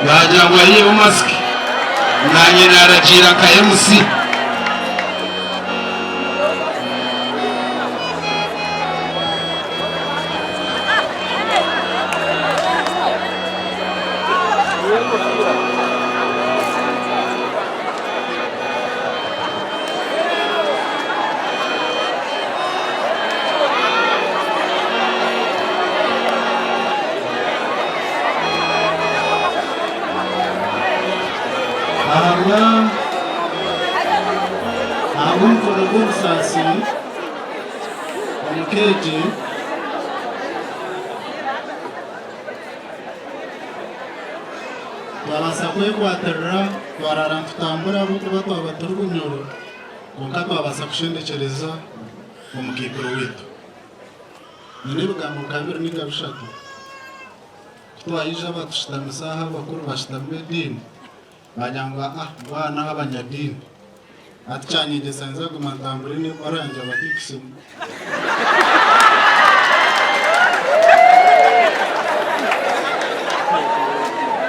yagira ngo yariye umasike nanjye naragira ka MC Algum por sasi omukeje babasa kwekwatirira twarara tutambura kuba twaba turi kunyoro konka twabasa kushendekereza omukikiro wetu none bigambo kabiri ninga bishatu twayija batushitamisa aha bakuru bashitambe dini bajyanga bana abanyadini atchanyegesa nza kumantambure ne oranje abatikisimu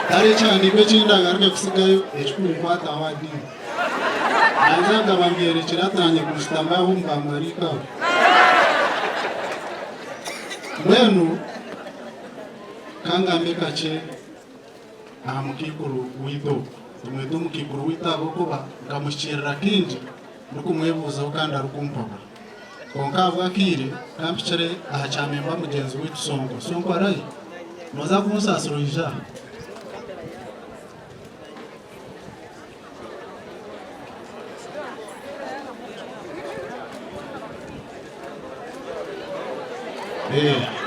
tari cyane ko cindangaruke kusigayo ekikunkwata awadini anzaga bambere kiratanye kushitamba humba marika mwenu kangambe kache amukikuru wito tumwedo mukikuru witabo kuba ngamushirira kinji nukumwebuza ukanda rukumpaba konka bwakire kampicere ahacamemba mugenzi witu sonko arayi noza kumusasirija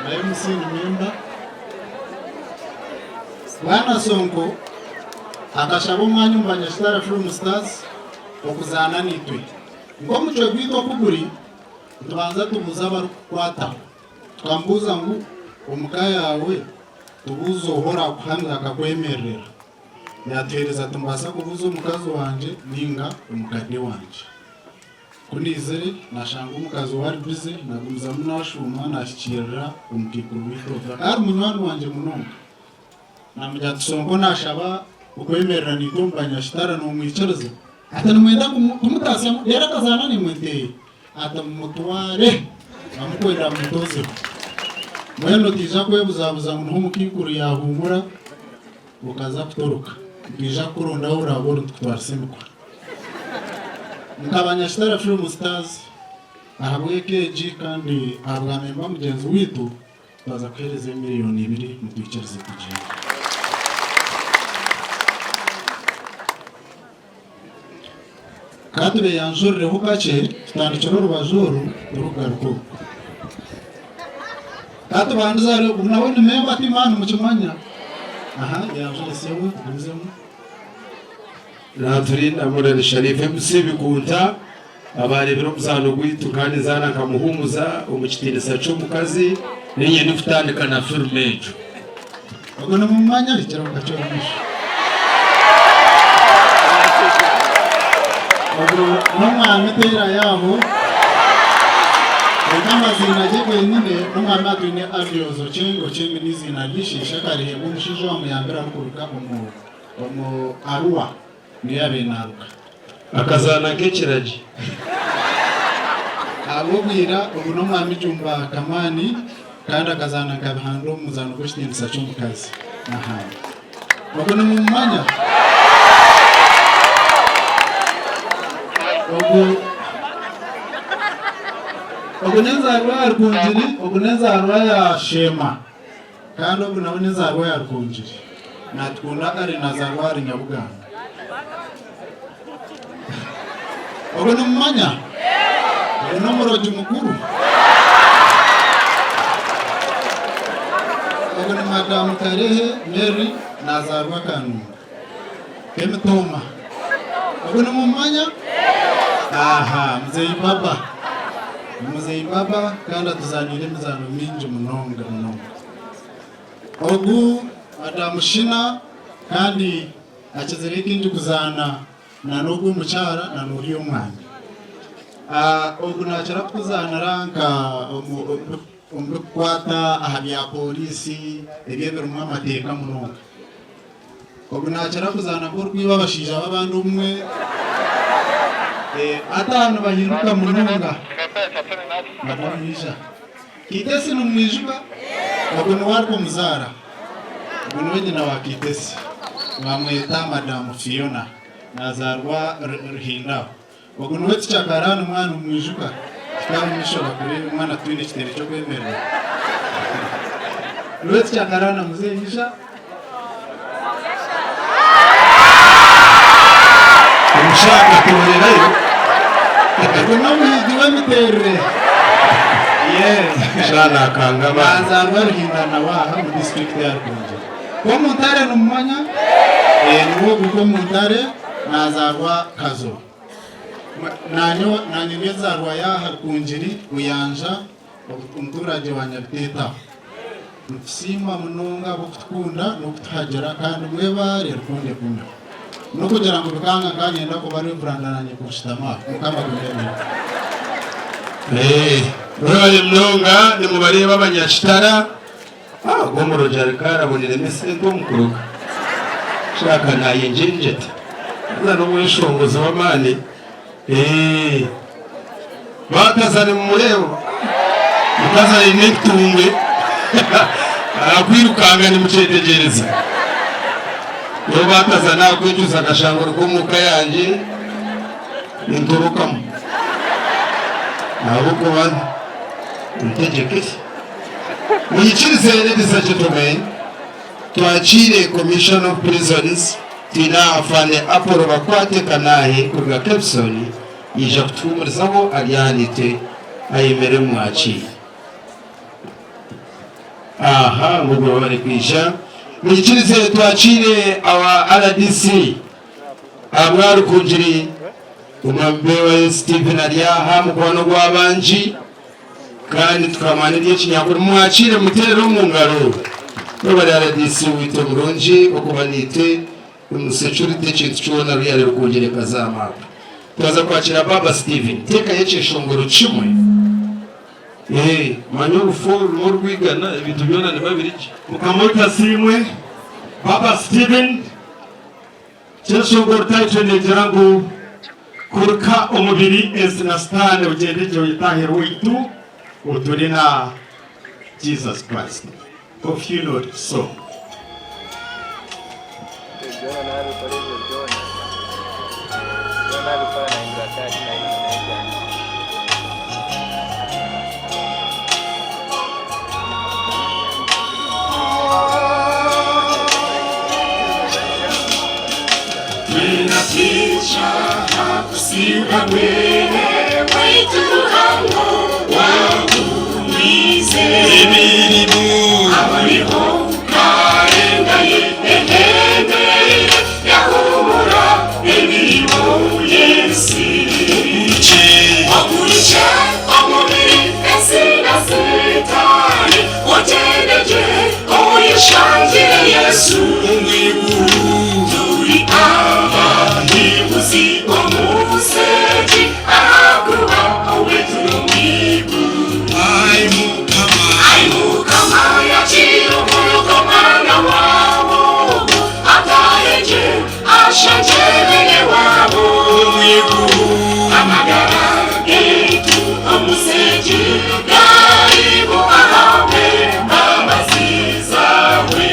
na MC ni member bana sonko akashaba umwanya umbanya Star Film Stars okuzana nitwe ngo mucyo gwito kuguri tubanza tubuza abarukwata twambuza ngo umukaya yawe tubuzo hora kuhamya akakwemerera yatereza tumbasa kubuza umukazi wanje ninga umukade wanje kunizere nashanga umukazi wari bize nagumza munashuma nashikirira umukikuru witoka ari munywani wanje munonga namujya tusongo nashaba ukwemerera nitumbanya Star no mwicereza atani mwenda kumutasa yera kazana ni mwende atamutware amukwera mutoze mwendo tija kwebuzabuza umuntu mukikuru yahumura ukaza kutoroka tija kuronda urabona twarisimukwa mukabanya Star Film Stars ahabwe keji kandi ahabwamemba mugenzi witu baza kwereza miliyoni 2 mutwicereze kujya katube yanjurire hukache tutandikira rubajuru urugaruko katubanza rero unabona memba timana mukimanya yanjure sewe umuzemo naturinda Murali Sharif MC bikunta abarebera umuzano gwitu kandi zana kamuhumuza umukitirisa cyo mukazi ninye nifutandika na filmejo bagona mu mwanya rikira ukacyonisha n'umwami tera yabo kama zinajegwe nyine n'umwami atwine avyozo chengo chenge nizina lishisha karihe umushijo wa muyambira kuruka mu aruwa niyabe naruka akazana kekiraji abubwira ubu n'umwami jumba kamani kandi akazana kabihando muzano gushitinisa cy'umukazi bagona mu mwanya oguneza rwarkunjiri oguneza rwaya shema kandi oguneza rwaya rkunjiri natkunda ari nazarwari nyabuganga ogunu mmanya ono muroji mukuru ogunu madamu Karehe Mary nazarwa kanu kemitoma ogunu mmanya mzee baba kandi tuzanire mizano minji munonga ogu adamushina kandi akizereka inji kuzana na nogu mucyara na nuri umwana ogu nakira kuzana ranka umbukwata ahabya polisi ebyebero mu amateka munonga obu nakira kuzana ko rwibabashije abandi umwe atanu bahiruka munonga madamisha kitesi numwijuka obu nwarko muzara obu nyina wa kitesi bamwita Madam Fiona nazarwa ruhinda obu nwetse cyakarana umwana umwijuka kandi nishobora kureba umwana twine kitere cyo kwemerera nwetse cyakarana muzengisha umushaka kuborerayo kuno mwigiwe miterere shana kanga bazarwa ruhindana waha mu district ya Rwanda ko Muntare numanya niwo guko Muntare nazarwa Kazo nanyo nezarwa yaha Kunjiri Buyanja umuturage wa Nyabiteta Simba munonga bukukunda no kutajera kandi mwebare rukunde kumwe no kugira ngo bikanga kagenda ko bari burandananye kushitama mukama kumene Roye mnonga ni mubare b'abanyashitara gomorojari karabonire mesento mukuruka shaka naye njenjete zano mwishongozo wamani bakazane mu murebo mukazane n'intumwe arakwirukanga ni mucetegereza yo bakazana kwicuza agashanguro ko muka yanje inturukamo nabo kubana utegekese muyikirize ladies and gentlemen twakire Commission of Prisons tina afane Apollo bakwate kanahe kurga Capson yija kutumurizaho ariyanite ayemere mwakire aha mugo bari kwisha muyikirize twakire awa RDC abwaru kunjiri umambewe Stephen Aliyaha mukwano gwabanji kandi tukamaniriye kinyakuri mwakire muterero mu ngaro bari RDC wite burunji okubanite umusecurity cyitwona ruyare rukungere kazama twaza kwakira Baba Stephen teka yeceshongoro kimwe manyo for mu rwigana ibintu byona ne babiriki mukamota simwe Baba Stephen cyeshongoro title ne jirango kurka umubiri esnastane ugendeje uyitahira witu uturina Jesus Christ of you Lord so Siwa mwene waitu hango wakumize Emirimu Awariho karenga yehende Yahumura emirimu yensi Wakuriche omubiri esina sitani Oteneje oyeshangire Yesu Umwiguru Turi aba Nimuzi omuseji Akuba owetu nombibu Aimukama ya chiro mulukomana wabo Ataeje ashanjelele wabo Amagara etu omuseji Gaibu ahawe amazizawe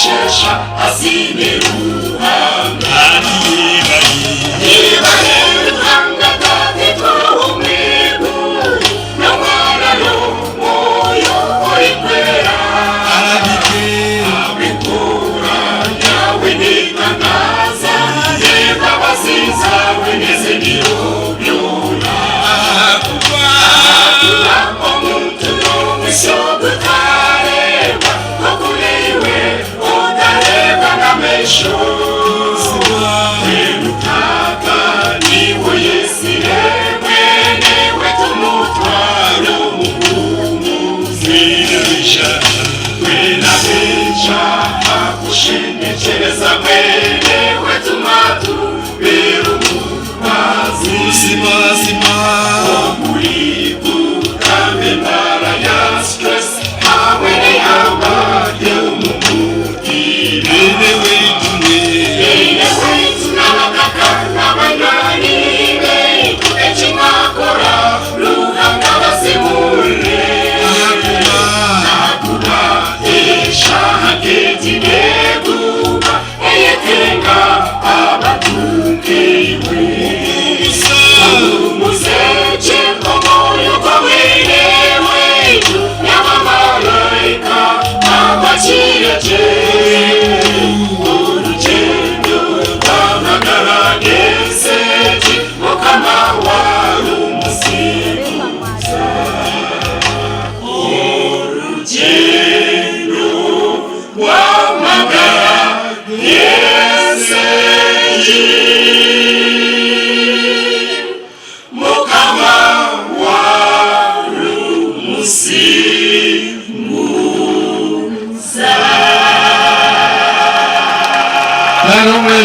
Shesha asimeruha Ibaruhanga tatitwa umwigu Na mwana yo moyo orikwera Awekura yawe nitangaza Yeba wasiza weneze nirubyo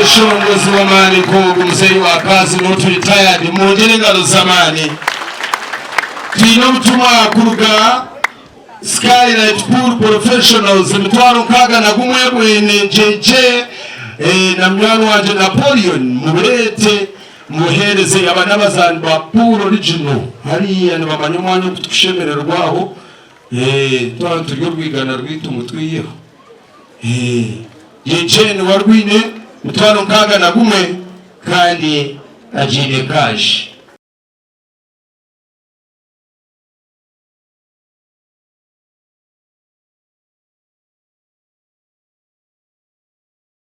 shongozi wa mani ko mzee wa kazi not retired mwongere ngalo zamani twino mutuma kuruga Skylight Pool Professionals mitwaro kaga na gumwe bwene jeje na mwana wanje Napoleon murete muhereze abana bazani ba Pool Original hariya ni bamanyo mwanyo kutushemererwaho turyo rwigana rwita umutwiyeho yejene warwine mutwaro kaga na gumwe kandi ajine kaje